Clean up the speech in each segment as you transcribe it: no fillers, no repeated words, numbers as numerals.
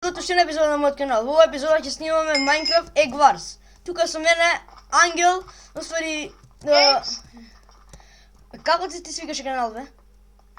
Тут ще епизод на моят канал. В овој епизода ќе снимаме Minecraft Egg Wars. Тука со мене Ангел, уствари како ти свикаше канал бе?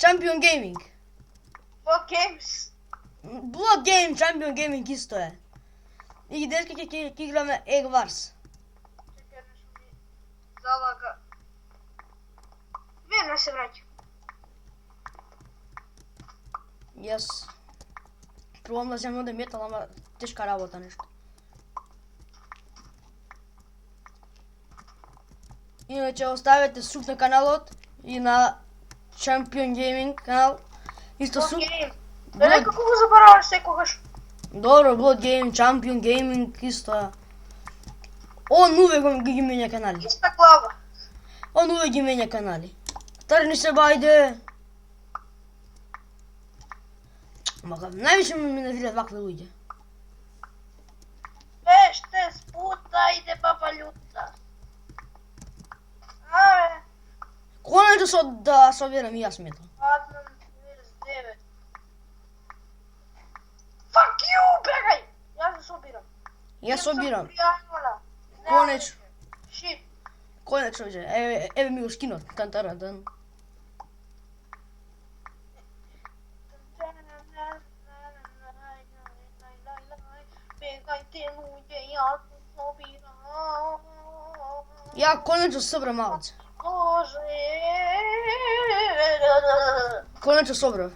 Champion Gaming. Blood Games. Blood Game, Champion Gaming исто е. И денеска ќе играме Egg Wars. Чекай, нещо ми залага. Верно се враќа. Јас пробам да земам да метал, ама тешка работа нешто. Иначе оставете суп на каналот и на Champion Gaming канал. Исто суп. Дали како го забораваш секогаш? Добро, Blood Game, Champion Gaming исто е. Он увек ги менја канали. Иста глава. Он увек ги менја канали. Тргни се бајде. Мага, највише ми навилят вакви луѓе. Ще спутајте, баба Лјута. Абе, Конечно да собирам и јас метал. паднам 29. Fuck you, бегај! Јас да собирам. Јас собирам. Конечно. Shit. Конечно, еве ми го скинот. Тантарантан. Бегајте луѓе, јас да собирам. Ја конечно собрав малце. Боже. Конечно собрав.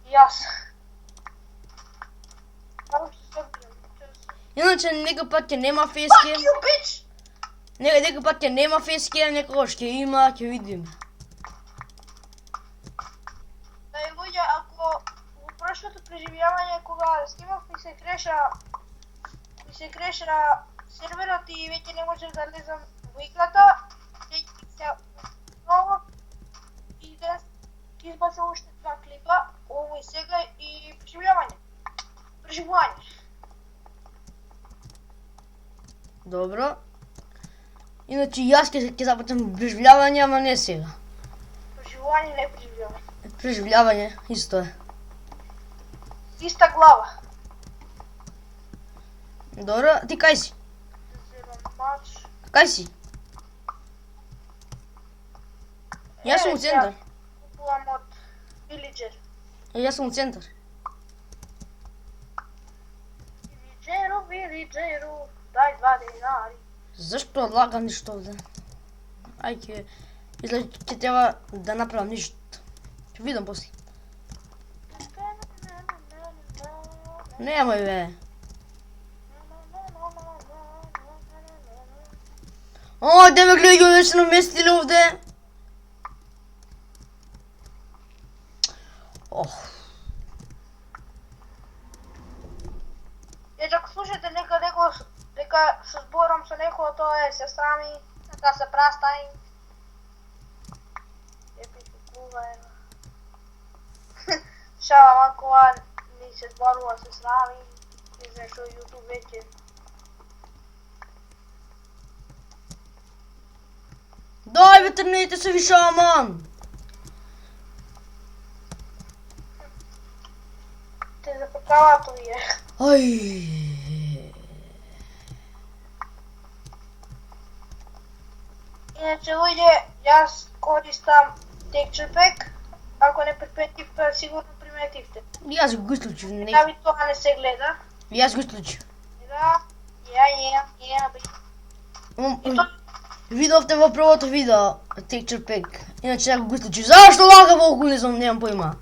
Јас. Како ќе собирам? Иначе некој пат ќе нема Fuck фески. you, bitch! Некој пат ќе нема фески, а некогаш ќе има, ќе видим. Дај луѓе, ако во прошлото преживјавање кога снимав ми се крешера серверот и веќе не можев да лезам во играта, ќе се ново и днес ќе избацам уште 2 клипа, овој сега и преживување. Добро. Иначе јас ќе започнам преживljavање, ама не сега. Преживување, не преживјавање. Преживljavање исто е. Иста глава. Добро, ти кај си? Зелен мач. Кај си? Јас сум у центар. Купувам од Villager. Јас сум у центар. Villageru, дај 2 динари. Зашто лагам ништо овде? Ајде, изгледа ќе треба да направам ништо. Ќе видам после. Немој бе. О, де ме гледај, веќе се наместиле овде. Ох. Ако слушате дека се зборам со некој, тоа е сестра ми, да се прастај. Епикува е. Шала малкова ни се зборува сестра ми, не знае што YouTube веќе. Дај бе, трнете се више, аман. Те запекаваат овие. Ај. Иначе луѓе, јас користам Texture Pack, ако не приметивте, сигурно приметивте. Јас го исклучив. Дали тоа не се гледа? Јас го исклучив. Да, бе. Видовте во првото видео Texture Pack. Иначе ја го исклучив. Зашто лага во окулизам, немам поима.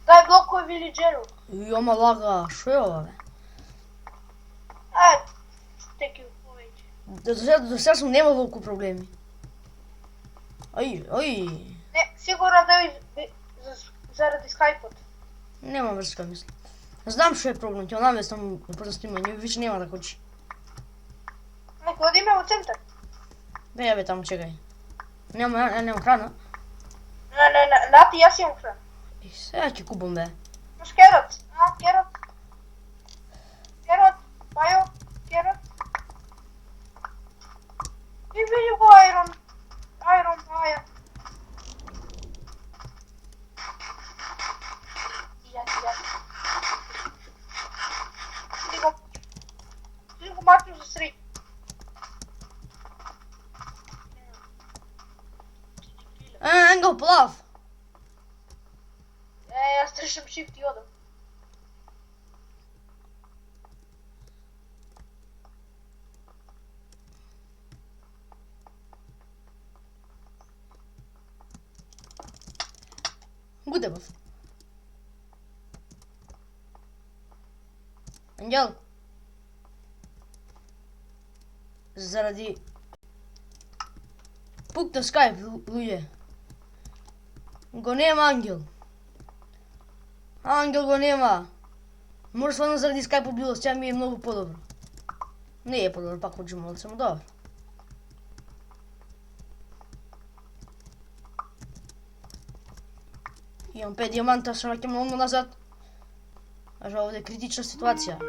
Дај блокови Villageru. Јома лага, шо е ова бе? Теки повеќе. До сега сум немал толку проблеми. Ај. Не, сигурно да заради скајпот. Нема врска, мислам. Знам што е проблем, ќе наместам прво снимање, више нема да хочи. Некој одиме во центар. Бе, ја бе, таму чекај. Немам храна. Нати, јас имам храна. Сега ќе купам бе. Маш керот. Керот, пајо, керот. И види го айрон. Айрон, паја. Ангел плав. Јас трешам shift и одам. Гудебав. Ангел. Заради пукна скайп, луѓе. Го нема Ангел. Ангел го нема. Може стварно заради скайп било, сега ми е многу подобро. Не е подобро, пак почему да само добро. Имам 5 диаманта, се враќам много назад. Кажа, овде е критична ситуација.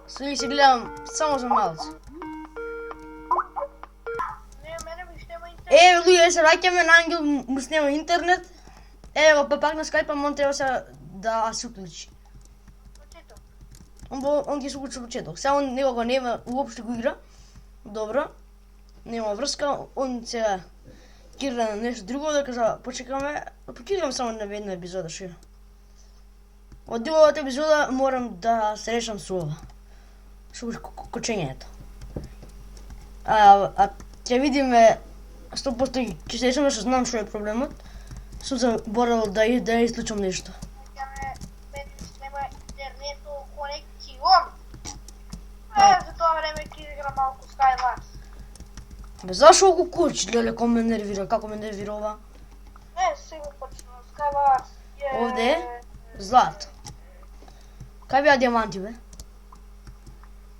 Сега се гледам само за малец. Не, мене ми снема интернет. Еве, луѓе, се враќаме на Ангел, му снема интернет. Ево, па пак на скайпа, он треба се да се уклучи. Почето. Он ги се уклучи почеток. Сега он него го нема, уопште го игра. Добро. Нема врска, он сега кира на нешто друго, да кажа, почекаме, покидам само на една епизода шира. Од другата епизода морам да се решам со ова. Со кочењето. А ќе видиме 100% ќе се решаме, што знам што е проблемот. Сум заборал да излучам нешто. Мене ми снема интернету конекцион. За тоа време ќе играм малку Skywars. Бе, зашо го кучи, леле, како ме нервира, како ме нервира ова? Не, сега почнува Skywars. Овде е злато. Кај беа диаманти, бе?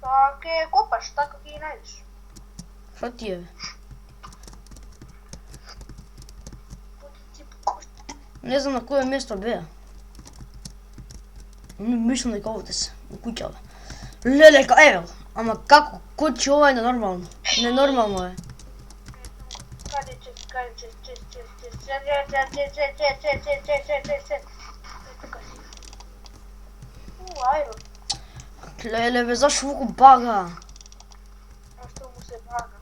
Така ќе копаш, така ќе ги најдеш. Шо ти е, бе? Не знам на кое место беа. Мислам дека овде се, у куќа, бе. Леле, еве, ама како кучи ова е ненормално. Ненормално е. Каде че. Ајро. Леле, бе, зашо вуку бага? А што му се бага?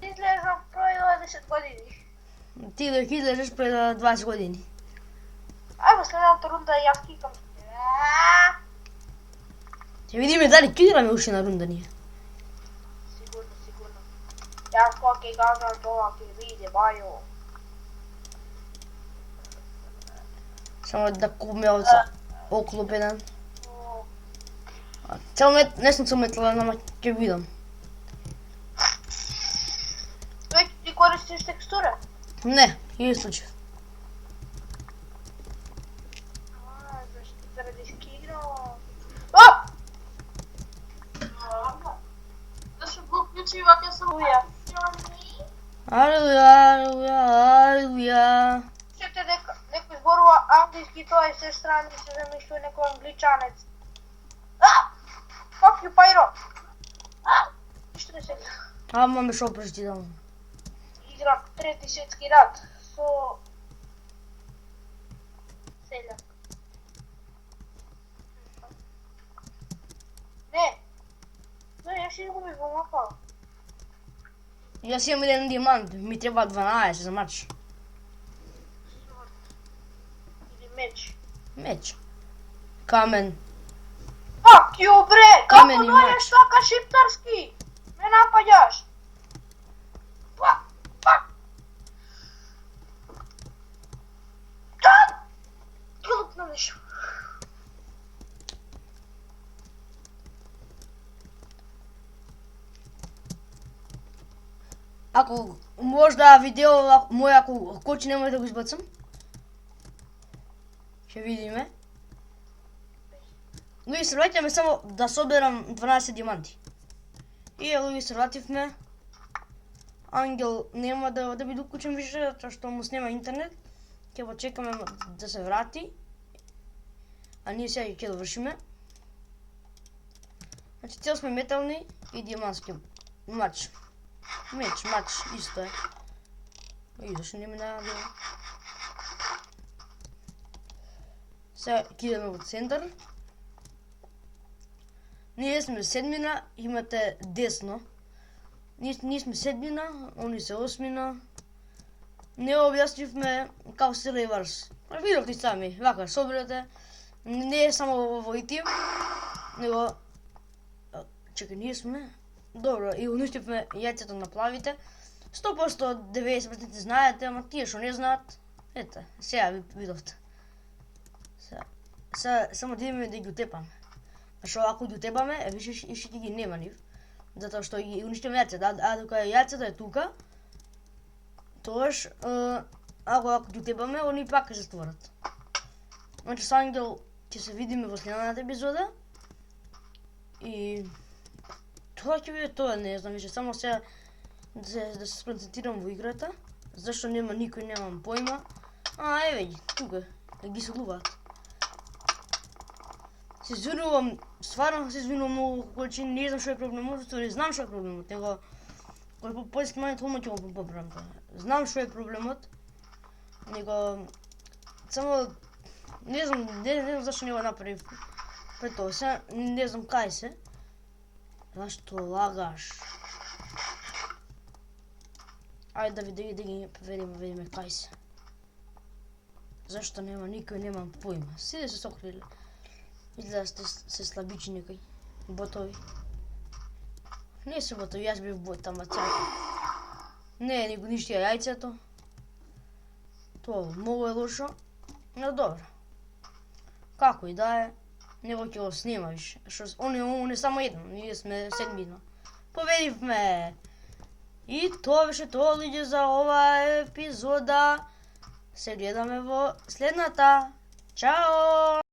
Излезам пред 10 години. Ти да излезеш пред 20 години. Ајде следната рунда јас кикам. Ќе видиме дали кидираме уште на рунда ние. Сигурно. Јас кога ќе газам тоа ќе види бајо. Само да купиме овца оклоп еден. Цел мет, не сум метла, ама ќе видам. Тој ти користиш текстура? Не, е случај. Зашто заради скигра? О! Зашто го уклучи вака со Уја. Алуја. Сете дека некој зборува англиски, тоа е се страни, се замислува некој англичанец. Fuck you, Pyro! Ништо не се Ама ме шо прочитам. играм трети светски рат со селјак. Не, јас си изгубив во мапа. Јас имам еден диамант, ми треба 12 за мач. Или меч. Меч. Камен. Fuck you, бре! Камен Како и дојдеш мач. така шиптарски? Ме напаѓаш. Fuck! Глупно нешто. Ако можда видео мој, ако кочи не може да го избацам. Ќе видиме. Луѓе, се враќаме само да соберам 12 диаманти. И луѓе, се вративме. Ангел нема да би докучам више, затоа што му снема интернет. Ќе го чекаме да се врати. А ние сега ќе довршиме. Значи, цел сме метални и диамантски мач. Меч, мач, исто е. И зашто не ми најавија. Сега кидаме во центар. Ние сме седмина, имате десно. Ние сме седмина, они се осмина. Не објаснивме како се реварс. Видовте сами, вака соберете. Не е само во ИТИМ, него... Чекай, ние сме... Добро, и уништивме јајцето на плавите. 100% 90% знаете, ама тие што не знаат, ете, сега видовте. Само да идеме да ги утепаме. Зашто ако ги утепаме, више ще ги нема нив. Затоа што ги уништиме јајцето, а докато јајцето е тука, тогаш, ако ги утепаме, они пак ќе се створат. Значи со Ангел ќе се видиме во следната епизода. И... Тоа ќе биде тоа, не знам више, само сега да се сконцентрирам во играта. Зашто нема никој, немам појма. Еве ги, тука, да ги слуваат. Се извинувам, стварно се извинувам многу количини, не знам што е проблемот, не знам што е проблемот, него кога после снимањето ома ќе го поправам тоа. Знам што е проблемот, него само не знам зашто не го направив пред тоа, сега не знам кај се. Зашто лагаш? Ајде да ги видиме кај се. Зашто нема никој, немам појма. Сите се сокриле. Изгледа се слабичи некој. Ботови. Не се ботови, јас бев бот, ама цјако. Не е ништо јајцето. Тоа многу е лошо. Но добро. Како и да е, него ќе го снима више. Он е само еден, ние сме седмина. Победивме! И тоа беше тоа, луѓе, за оваа епизода. Се гледаме во следната. Чао!